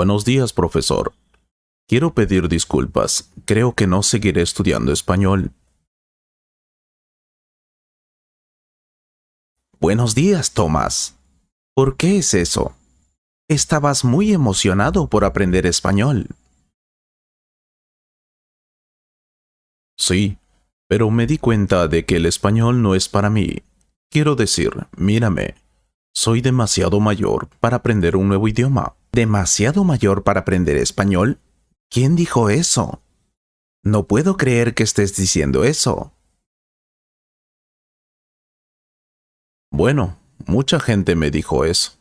Buenos días, profesor. Quiero pedir disculpas. Creo que no seguiré estudiando español. Buenos días, Tomás. ¿Por qué es eso? Estabas muy emocionado por aprender español. Sí, pero me di cuenta de que el español no es para mí. Quiero decir, mírame, soy demasiado mayor para aprender un nuevo idioma. ¿Demasiado mayor para aprender español? ¿Quién dijo eso? No puedo creer que estés diciendo eso. Bueno, mucha gente me dijo eso.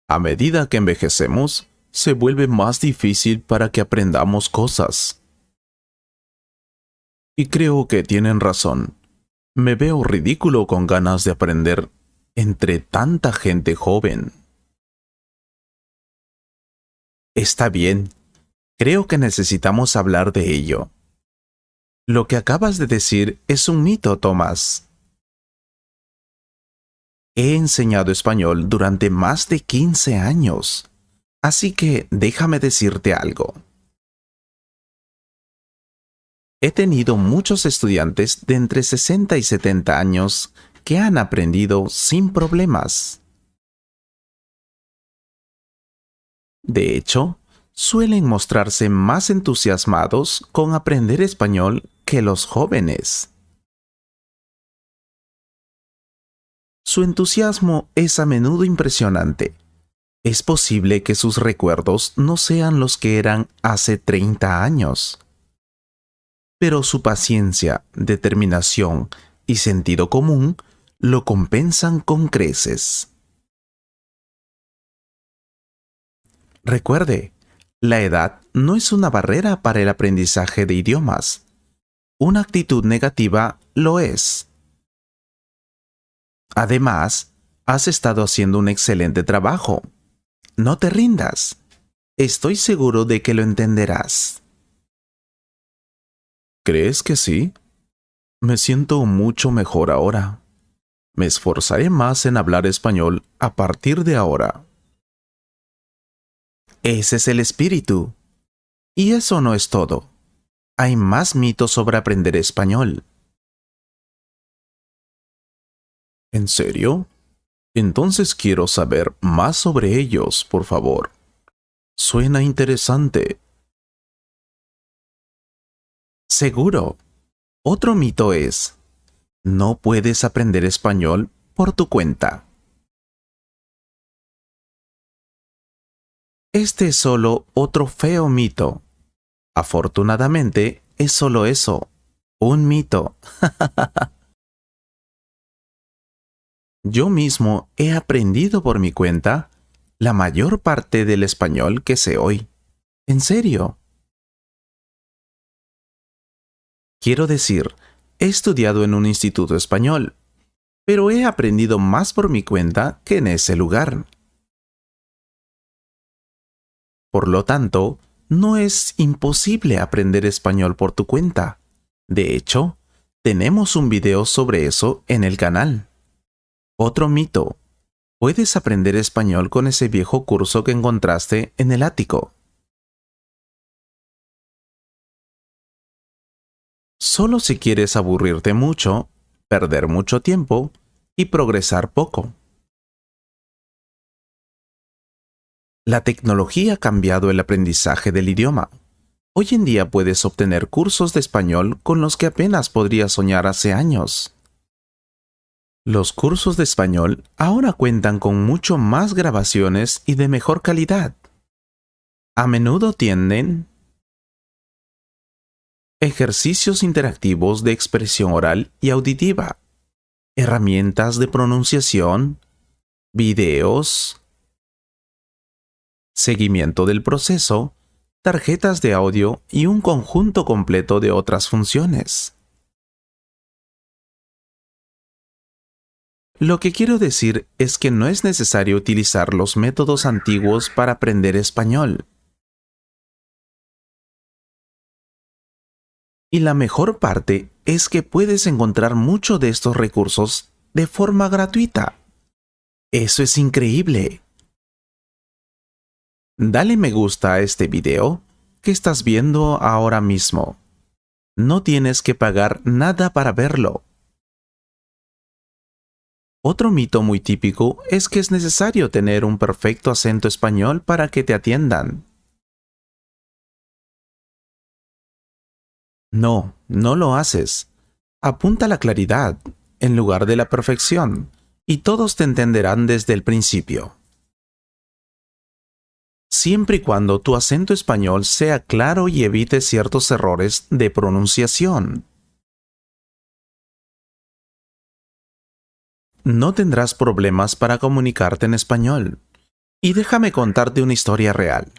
A medida que envejecemos, se vuelve más difícil para que aprendamos cosas. Y creo que tienen razón. Me veo ridículo con ganas de aprender entre tanta gente joven. Está bien. Creo que necesitamos hablar de ello. Lo que acabas de decir es un mito, Tomás. He enseñado español durante más de 15 años. Así que déjame decirte algo. He tenido muchos estudiantes de entre 60 y 70 años que han aprendido sin problemas. De hecho, suelen mostrarse más entusiasmados con aprender español que los jóvenes. Su entusiasmo es a menudo impresionante. Es posible que sus recuerdos no sean los que eran hace 30 años. Pero su paciencia, determinación y sentido común lo compensan con creces. Recuerde, la edad no es una barrera para el aprendizaje de idiomas. Una actitud negativa lo es. Además, has estado haciendo un excelente trabajo. No te rindas. Estoy seguro de que lo entenderás. ¿Crees que sí? Me siento mucho mejor ahora. Me esforzaré más en hablar español a partir de ahora. Ese es el espíritu. Y eso no es todo. Hay más mitos sobre aprender español. ¿En serio? Entonces quiero saber más sobre ellos, por favor. Suena interesante. Seguro. Otro mito es: no puedes aprender español por tu cuenta. Este es solo otro feo mito. Afortunadamente, es solo eso, un mito. Yo mismo he aprendido por mi cuenta la mayor parte del español que sé hoy. En serio. Quiero decir, he estudiado en un instituto español, pero he aprendido más por mi cuenta que en ese lugar. Por lo tanto, no es imposible aprender español por tu cuenta. De hecho, tenemos un video sobre eso en el canal. Otro mito: puedes aprender español con ese viejo curso que encontraste en el ático. Solo si quieres aburrirte mucho, perder mucho tiempo y progresar poco. La tecnología ha cambiado el aprendizaje del idioma. Hoy en día puedes obtener cursos de español con los que apenas podrías soñar hace años. Los cursos de español ahora cuentan con mucho más grabaciones y de mejor calidad. A menudo tienen ejercicios interactivos de expresión oral y auditiva, herramientas de pronunciación, videos, seguimiento del proceso, tarjetas de audio y un conjunto completo de otras funciones. Lo que quiero decir es que no es necesario utilizar los métodos antiguos para aprender español. Y la mejor parte es que puedes encontrar muchos de estos recursos de forma gratuita. Eso es increíble. Dale me gusta a este video que estás viendo ahora mismo. No tienes que pagar nada para verlo. Otro mito muy típico es que es necesario tener un perfecto acento español para que te atiendan. No, no lo haces. Apunta a la claridad, en lugar de la perfección, y todos te entenderán desde el principio. Siempre y cuando tu acento español sea claro y evite ciertos errores de pronunciación. No tendrás problemas para comunicarte en español. Y déjame contarte una historia real.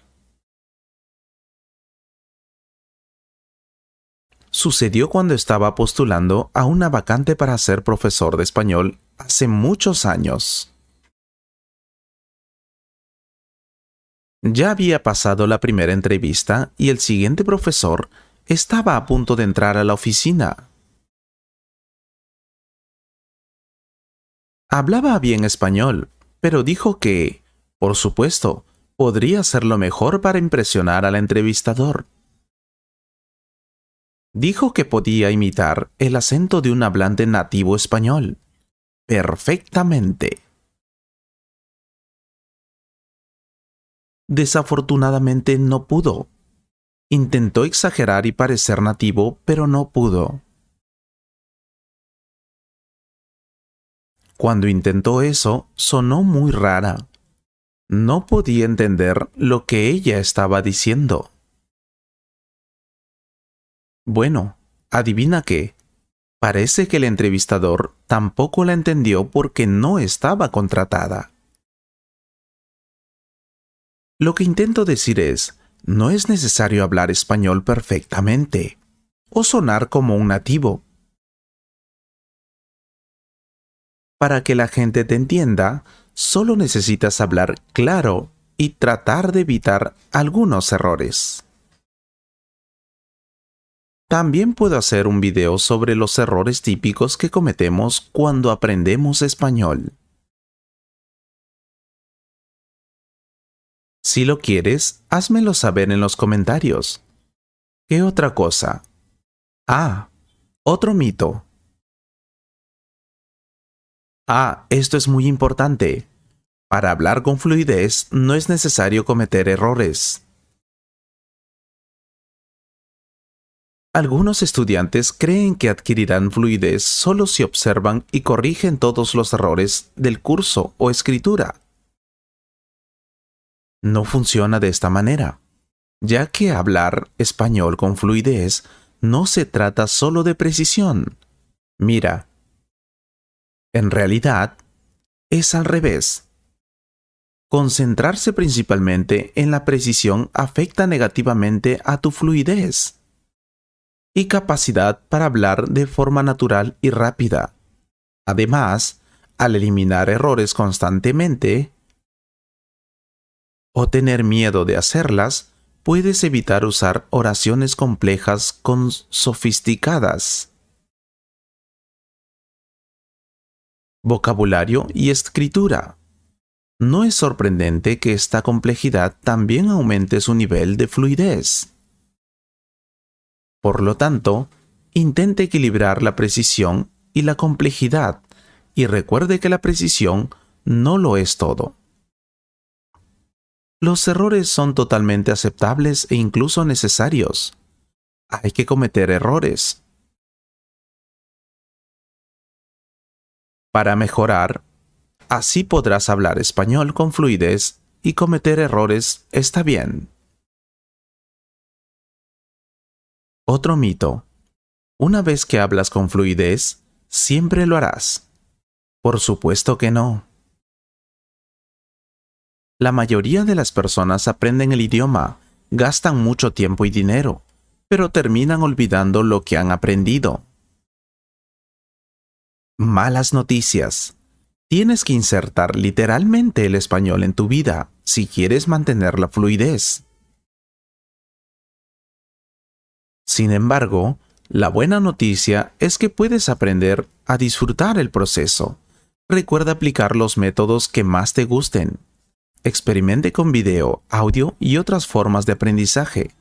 Sucedió cuando estaba postulando a una vacante para ser profesor de español hace muchos años. Ya había pasado la primera entrevista y el siguiente profesor estaba a punto de entrar a la oficina. Hablaba bien español, pero dijo que, por supuesto, podría hacerlo mejor para impresionar al entrevistador. Dijo que podía imitar el acento de un hablante nativo español. Perfectamente. Desafortunadamente no pudo. Intentó exagerar y parecer nativo, pero no pudo. Cuando intentó eso, sonó muy rara. No podía entender lo que ella estaba diciendo. Bueno, adivina qué. Parece que el entrevistador tampoco la entendió porque no estaba contratada. Lo que intento decir es, no es necesario hablar español perfectamente o sonar como un nativo. Para que la gente te entienda, solo necesitas hablar claro y tratar de evitar algunos errores. También puedo hacer un video sobre los errores típicos que cometemos cuando aprendemos español. Si lo quieres, házmelo saber en los comentarios. ¿Qué otra cosa? Ah, otro mito. Esto es muy importante. Para hablar con fluidez no es necesario cometer errores. Algunos estudiantes creen que adquirirán fluidez solo si observan y corrigen todos los errores del curso o escritura. No funciona de esta manera, ya que hablar español con fluidez no se trata solo de precisión. Mira, en realidad es al revés. Concentrarse principalmente en la precisión afecta negativamente a tu fluidez y capacidad para hablar de forma natural y rápida. Además, al eliminar errores constantemente o tener miedo de hacerlas, puedes evitar usar oraciones complejas con sofisticadas, vocabulario y escritura. No es sorprendente que esta complejidad también aumente su nivel de fluidez. Por lo tanto, intente equilibrar la precisión y la complejidad, y recuerde que la precisión no lo es todo. Los errores son totalmente aceptables e incluso necesarios. Hay que cometer errores. Para mejorar, así podrás hablar español con fluidez y cometer errores está bien. Otro mito. Una vez que hablas con fluidez, ¿siempre lo harás? Por supuesto que no. La mayoría de las personas aprenden el idioma, gastan mucho tiempo y dinero, pero terminan olvidando lo que han aprendido. Malas noticias. Tienes que insertar literalmente el español en tu vida si quieres mantener la fluidez. Sin embargo, la buena noticia es que puedes aprender a disfrutar el proceso. Recuerda aplicar los métodos que más te gusten. experimente con video, audio y otras formas de aprendizaje.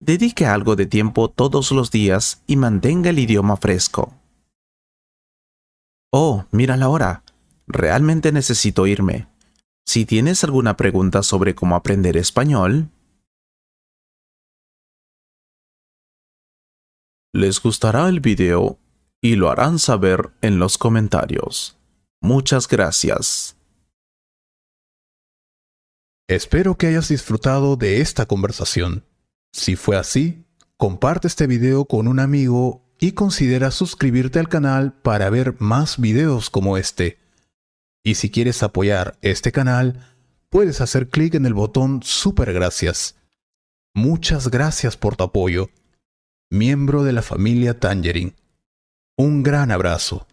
Dedique algo de tiempo todos los días y mantenga el idioma fresco. Oh, mira la hora. Realmente necesito irme. Si tienes alguna pregunta sobre cómo aprender español, les gustará el video y lo harán saber en los comentarios. Muchas gracias. Espero que hayas disfrutado de esta conversación. Si fue así, comparte este video con un amigo y considera suscribirte al canal para ver más videos como este. Y si quieres apoyar este canal, puedes hacer clic en el botón Super Gracias. Muchas gracias por tu apoyo. Miembro de la familia Tangerine. Un gran abrazo.